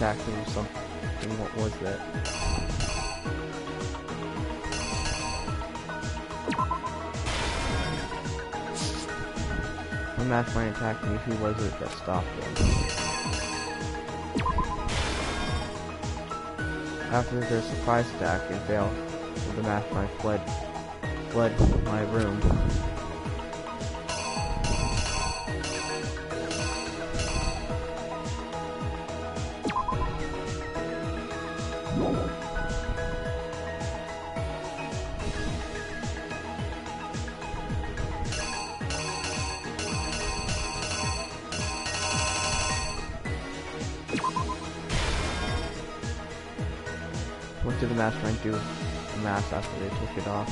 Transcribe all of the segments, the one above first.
attacked me with something. What was that? When Mastermind attacked me, who was it that stopped him? After their surprise attack and failed, the Mastermind fled my room. What did the Mastermind do with the mask after they took it off?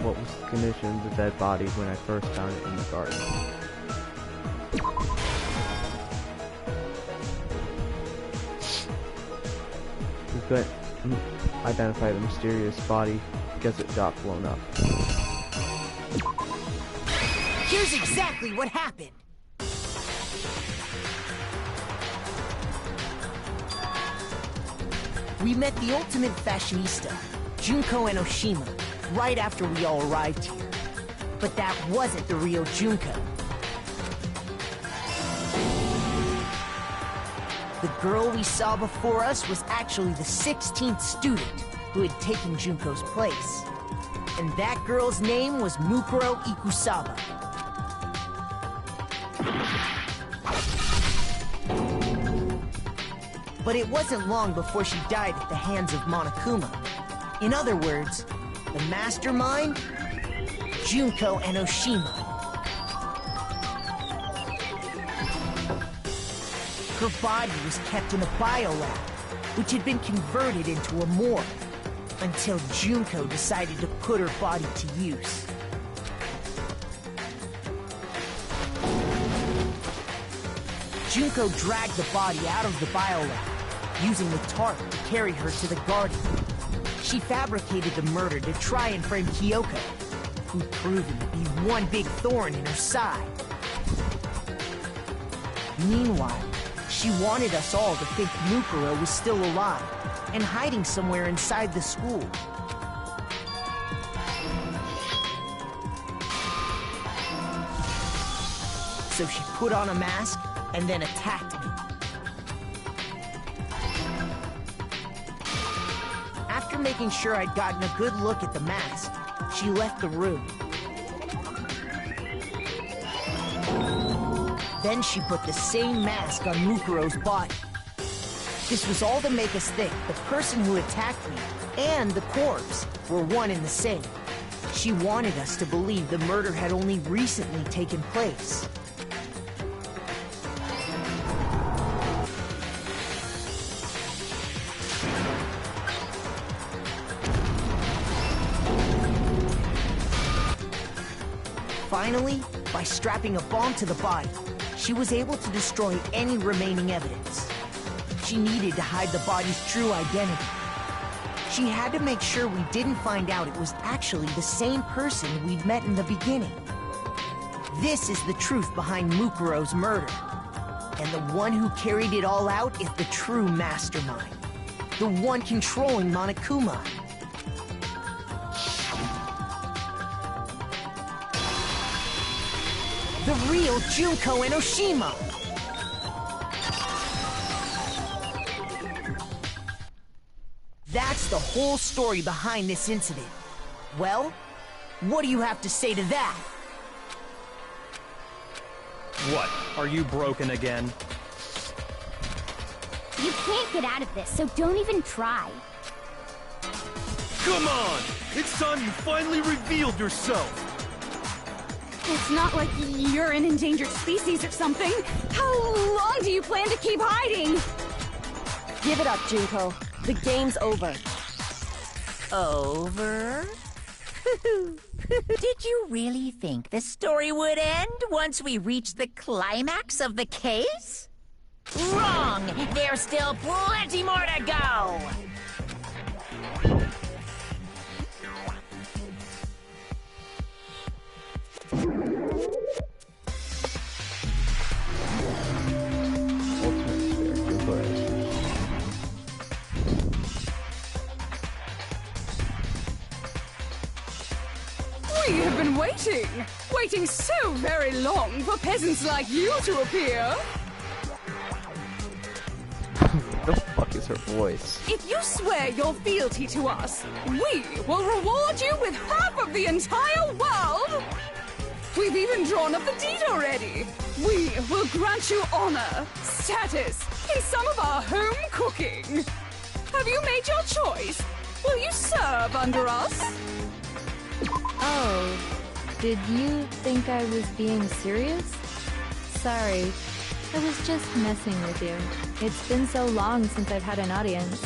What was the condition of the dead body when I first found it in the garden? We couldn't identify the mysterious body because it got blown up. Here's exactly what happened. We met the ultimate fashionista, Junko Enoshima, right after we all arrived here. But that wasn't the real Junko. The girl we saw before us was actually the 16th student who had taken Junko's place. And that girl's name was Mukuro Ikusaba. But it wasn't long before she died at the hands of Monokuma. In other words, the mastermind, Junko Enoshima. Her body was kept in a biolab, which had been converted into a morgue, until Junko decided to put her body to use. Junko dragged the body out of the biolab, using the tarp to carry her to the garden. She fabricated the murder to try and frame Kyoko, who'd proven to be one big thorn in her side. Meanwhile, she wanted us all to think Mukuro was still alive and hiding somewhere inside the school. So she put on a mask and then attacked me. After making sure I'd gotten a good look at the mask, she left the room. Then she put the same mask on Mukuro's body. This was all to make us think the person who attacked me and the corpse were one and the same. She wanted us to believe the murder had only recently taken place. Finally, by strapping a bomb to the body, she was able to destroy any remaining evidence. She needed to hide the body's true identity. She had to make sure we didn't find out it was actually the same person we'd met in the beginning. This is the truth behind Mukuro's murder. And the one who carried it all out is the true mastermind. The one controlling Monokuma. The real Junko Enoshima! That's the whole story behind this incident. Well, what do you have to say to that? What? Are you broken again? You can't get out of this, so don't even try. Come on! It's time you finally revealed yourself! It's not like you're an endangered species or something. How long do you plan to keep hiding? Give it up, Junko. The game's over. Over? Did you really think the story would end once we reached the climax of the case? Wrong! There's still plenty more to go! We have been waiting! Waiting so very long for peasants like you to appear! What the fuck is her voice? If you swear your fealty to us, we will reward you with half of the entire world! We've even drawn up the deed already! We will grant you honor, status, in some of our home cooking! Have you made your choice? Will you serve under us? Oh, did you think I was being serious? Sorry, I was just messing with you. It's been so long since I've had an audience.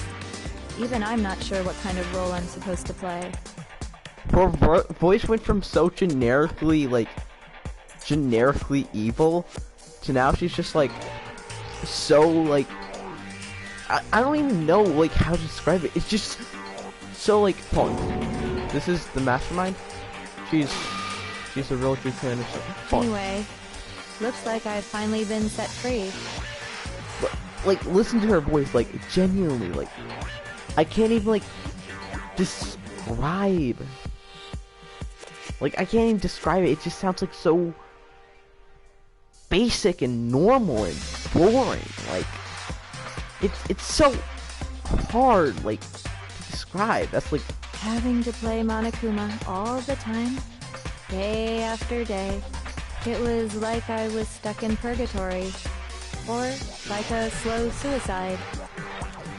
Even I'm not sure what kind of role I'm supposed to play. Her voice went from so generically evil to now she's just like so like I don't even know like how to describe it. It's just so like Paul. This is the mastermind. She's a real true fan of stuff. Anyway, looks like I've finally been set free. Like listen to her voice, like genuinely, like I can't even like describe. Like I can't even describe it. It just sounds like so basic and normal and boring. Like it's so hard like to describe. That's like Having to play Monokuma all the time, day after day. It was like I was stuck in purgatory, or like a slow suicide.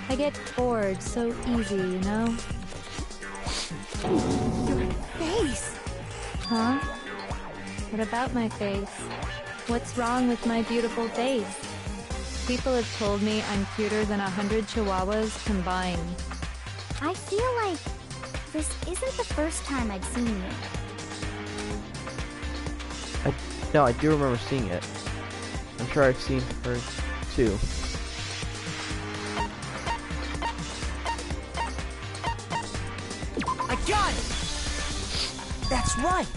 I get bored so easy, you know? Your face! Huh? What about my face? What's wrong with my beautiful face? People have told me I'm cuter than 100 chihuahuas combined. I feel like this isn't the first time I've seen you. no, I do remember seeing it. I'm sure I've seen her too. I got it! That's right!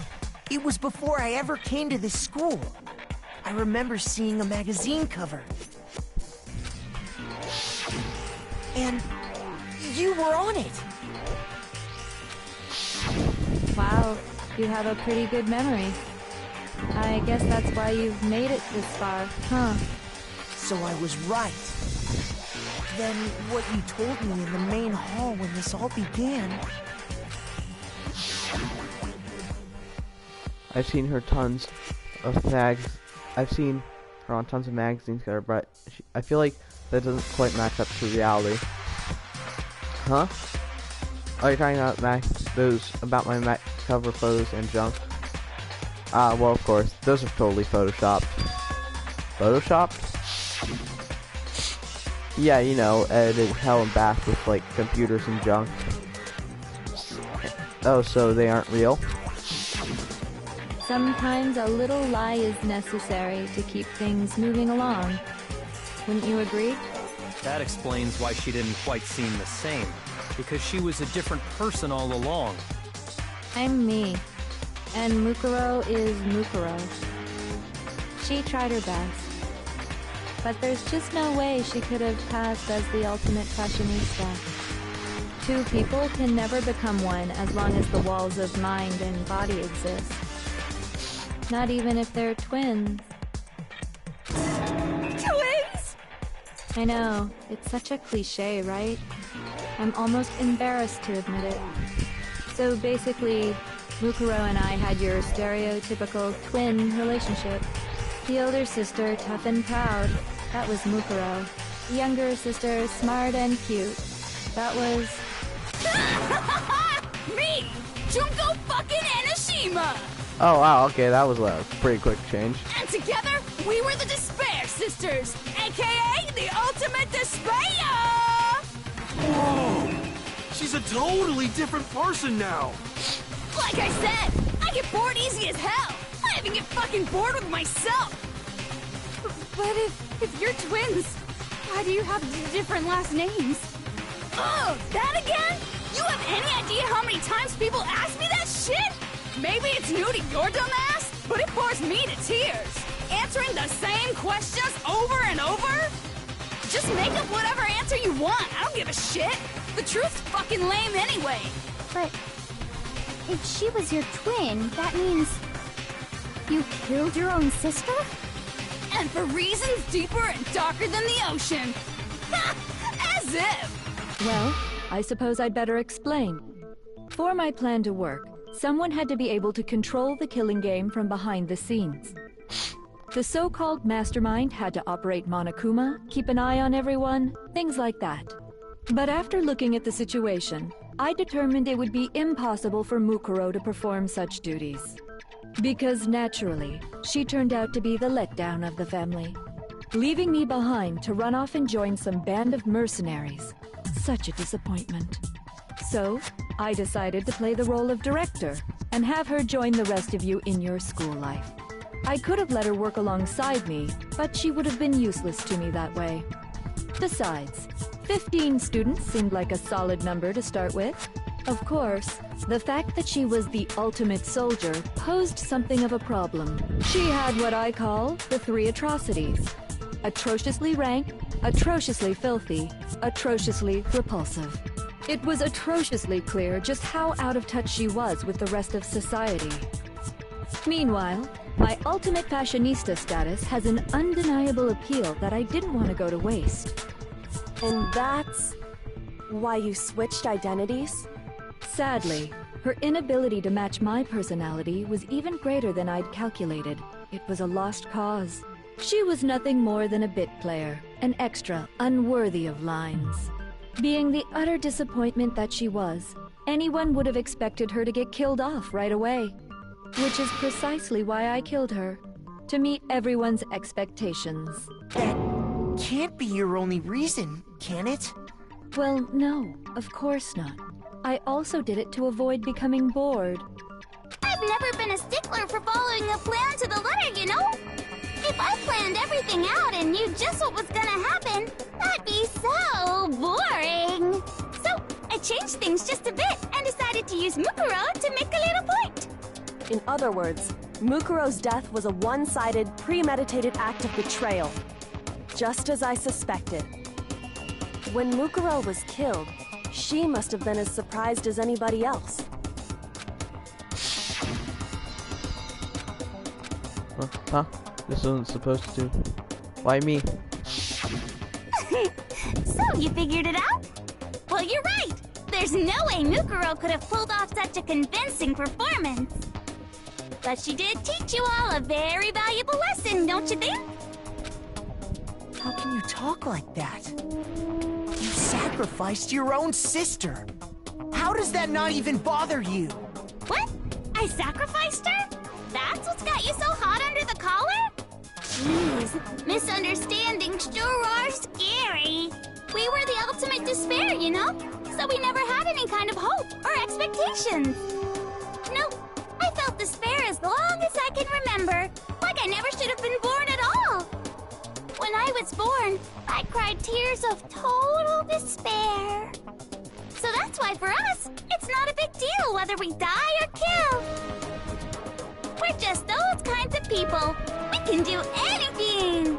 It was before I ever came to this school. I remember seeing a magazine cover. And you were on it! Wow, you have a pretty good memory. I guess that's why you've made it this far, huh? So I was right. Then what you told me in the main hall when this all began... I've seen her tons of mags. I've seen her on tons of magazines cover, but I feel like that doesn't quite match up to reality. Huh? Are you talking about about my cover photos and junk? Well, of course, those are totally photoshopped. Photoshopped? Yeah, you know, edited hell and back with like computers and junk. Oh, so they aren't real? Sometimes a little lie is necessary to keep things moving along. Wouldn't you agree? That explains why she didn't quite seem the same. Because she was a different person all along. I'm me. And Mukuro is Mukuro. She tried her best. But there's just no way she could have passed as the ultimate fashionista. Two people can never become one as long as the walls of mind and body exist. Not even if they're twins. Twins? I know, it's such a cliche, right? I'm almost embarrassed to admit it. So basically, Mukuro and I had your stereotypical twin relationship. The older sister, tough and proud. That was Mukuro. The younger sister, smart and cute. That was... Me! Junko fucking Enoshima! Oh wow, okay, that was a pretty quick change. And together, we were the Despair Sisters, aka the Ultimate Despair! Whoa! She's a totally different person now! Like I said, I get bored easy as hell! I even get fucking bored with myself! But if you're twins, why do you have different last names? Oh, that again? You have any idea how many times people ask me that shit? Maybe it's new to your dumb ass, but it bores me to tears. Answering the same questions over and over? Just make up whatever answer you want. I don't give a shit. The truth's fucking lame anyway. But if she was your twin, that means you killed your own sister? And for reasons deeper and darker than the ocean. Ha! As if! Well, I suppose I'd better explain. For my plan to work, someone had to be able to control the killing game from behind the scenes. The so-called mastermind had to operate Monokuma, keep an eye on everyone, things like that. But after looking at the situation, I determined it would be impossible for Mukuro to perform such duties. Because naturally, she turned out to be the letdown of the family, leaving me behind to run off and join some band of mercenaries. Such a disappointment. So, I decided to play the role of director and have her join the rest of you in your school life. I could have let her work alongside me, but she would have been useless to me that way. Besides, 15 students seemed like a solid number to start with. Of course, the fact that she was the ultimate soldier posed something of a problem. She had what I call the 3 atrocities. Atrociously rank, atrociously filthy, atrociously repulsive. It was atrociously clear just how out of touch she was with the rest of society. Meanwhile, my ultimate fashionista status has an undeniable appeal that I didn't want to go to waste. And that's why you switched identities? Sadly, her inability to match my personality was even greater than I'd calculated. It was a lost cause. She was nothing more than a bit player, an extra unworthy of lines. Being the utter disappointment that she was, anyone would have expected her to get killed off right away. Which is precisely why I killed her, to meet everyone's expectations. That can't be your only reason, can it? Well, no, of course not. I also did it to avoid becoming bored. I've never been a stickler for following a plan to the letter, you know? If I planned everything out and knew just what was gonna happen, that'd be so boring. So, I changed things just a bit and decided to use Mukuro to make a little point. In other words, Mukuro's death was a one-sided, premeditated act of betrayal. Just as I suspected. When Mukuro was killed, she must have been as surprised as anybody else. Huh? This wasn't supposed to. Why me? So, you figured it out? Well, you're right. There's no way Mukuro could have pulled off such a convincing performance. But she did teach you all a very valuable lesson, don't you think? How can you talk like that? You sacrificed your own sister. How does that not even bother you? What? I sacrificed her? That's what's got you so hot under the collar? Jeez, misunderstandings sure are scary. We were the ultimate despair, you know? So we never had any kind of hope or expectations. No, I felt despair as long as I can remember. Like I never should have been born at all. When I was born, I cried tears of total despair. So that's why for us, it's not a big deal whether we die or kill. We're just those kinds of people. We can do anything.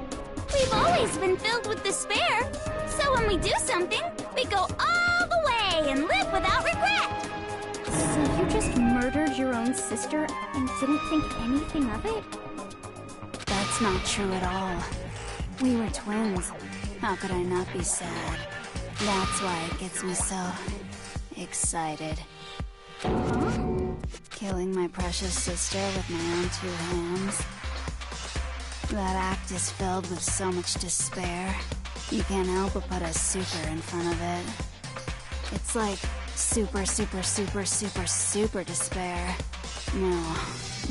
We've always been filled with despair. So when we do something, we go all the way and live without regret. So you just murdered your own sister and didn't think anything of it? That's not true at all. We were twins. How could I not be sad? That's why it gets me so excited. Huh? Killing my precious sister with my own 2 hands. That act is filled with so much despair. You can't help but put a super in front of it. It's like super, super, super, super, super despair. No,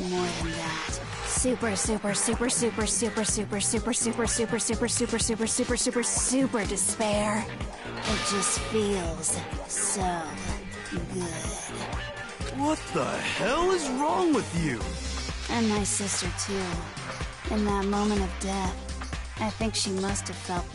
more than that. Super, super, super, super, super, super, super, super, super, super, super, super, super, super, super despair. It just feels so good. What the hell is wrong with you? And my sister too. In that moment of death, I think she must have felt